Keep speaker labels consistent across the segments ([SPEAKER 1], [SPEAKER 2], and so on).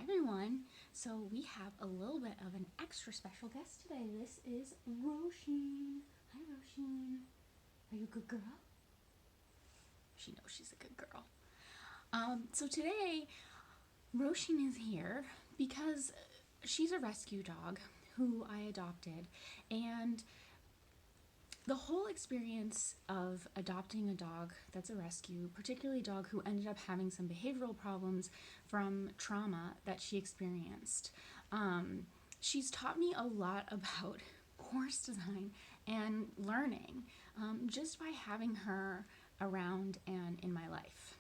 [SPEAKER 1] everyone. So we have a little bit of an extra special guest today. This is Roisin. Hi, Roisin. Are you a good girl? She knows she's a good girl. So today, Roisin is here because she's a rescue dog who I adopted, and the whole experience of adopting a dog that's a rescue, particularly a dog who ended up having some behavioral problems from trauma that she experienced, she's taught me a lot about course design and learning just by having her around and in my life.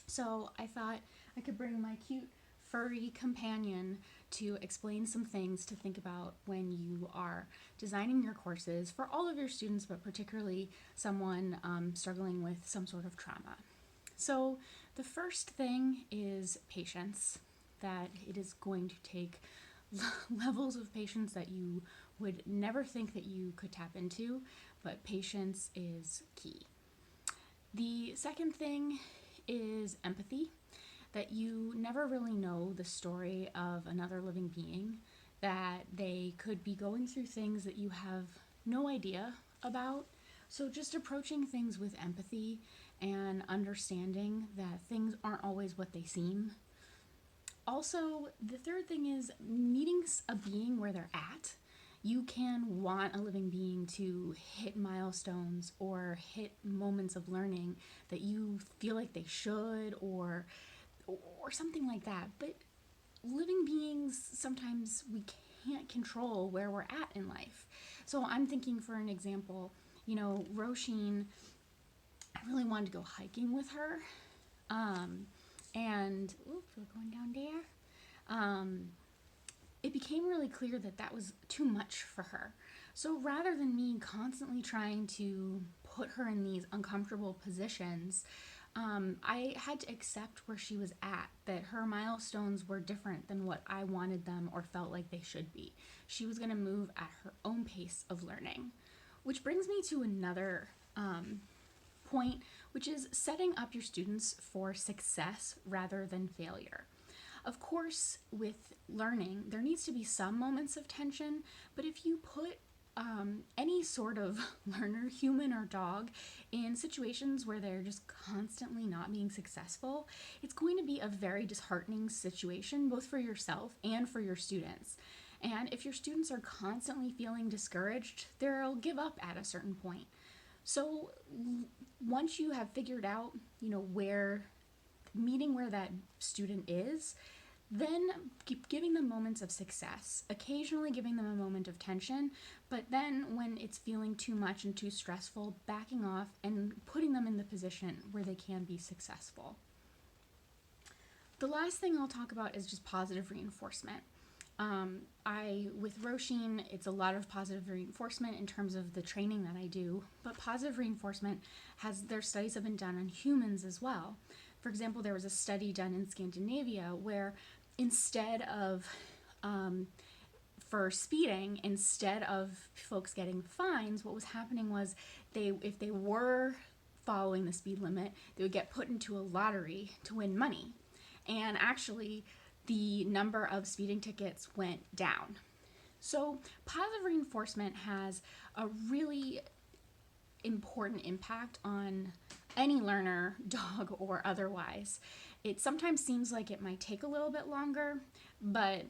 [SPEAKER 1] So I thought I could bring my cute furry companion to explain some things to think about when you are designing your courses for all of your students, but particularly someone struggling with some sort of trauma. So the first thing is patience, that it is going to take levels of patience that you would never think that you could tap into, but patience is key. The second thing is empathy, that you never really know the story of another living being, that they could be going through things that you have no idea about. So just approaching things with empathy and understanding that things aren't always what they seem. Also, the third thing is meeting a being where they're at. You can want a living being to hit milestones or hit moments of learning that you feel like they should, or something like that. But living beings, sometimes we can't control where we're at in life. So I'm thinking, for an example, Roisin, I really wanted to go hiking with her. And we're going down there. It became really clear that that was too much for her. So rather than me constantly trying to put her in these uncomfortable positions, I had to accept where she was at, that her milestones were different than what I wanted them or felt like they should be. She was going to move at her own pace of learning. Which brings me to another point, which is setting up your students for success rather than failure. Of course, with learning, there needs to be some moments of tension, but if you put any sort of learner, human or dog, in situations where they're just constantly not being successful, it's going to be a very disheartening situation, both for yourself and for your students. And if your students are constantly feeling discouraged, they'll give up at a certain point. So once you have figured out, where that student is, then keep giving them moments of success, occasionally giving them a moment of tension, but then when it's feeling too much and too stressful, backing off and putting them in the position where they can be successful. The last thing I'll talk about is just positive reinforcement. With Roisin, it's a lot of positive reinforcement in terms of the training that I do, but positive reinforcement their studies have been done on humans as well. For example, there was a study done in Scandinavia where instead of, for speeding, instead of folks getting fines, what was happening was if they were following the speed limit, they would get put into a lottery to win money. And actually, the number of speeding tickets went down. So positive reinforcement has a really important impact on any learner, dog or otherwise. It sometimes seems like it might take a little bit longer, but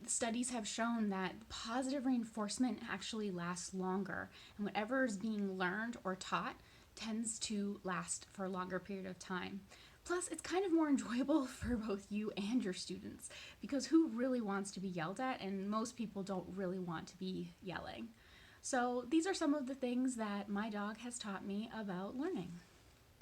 [SPEAKER 1] studies have shown that positive reinforcement actually lasts longer, and whatever is being learned or taught tends to last for a longer period of time. Plus, it's kind of more enjoyable for both you and your students, because who really wants to be yelled at? And most people don't really want to be yelling. So these are some of the things that my dog has taught me about learning.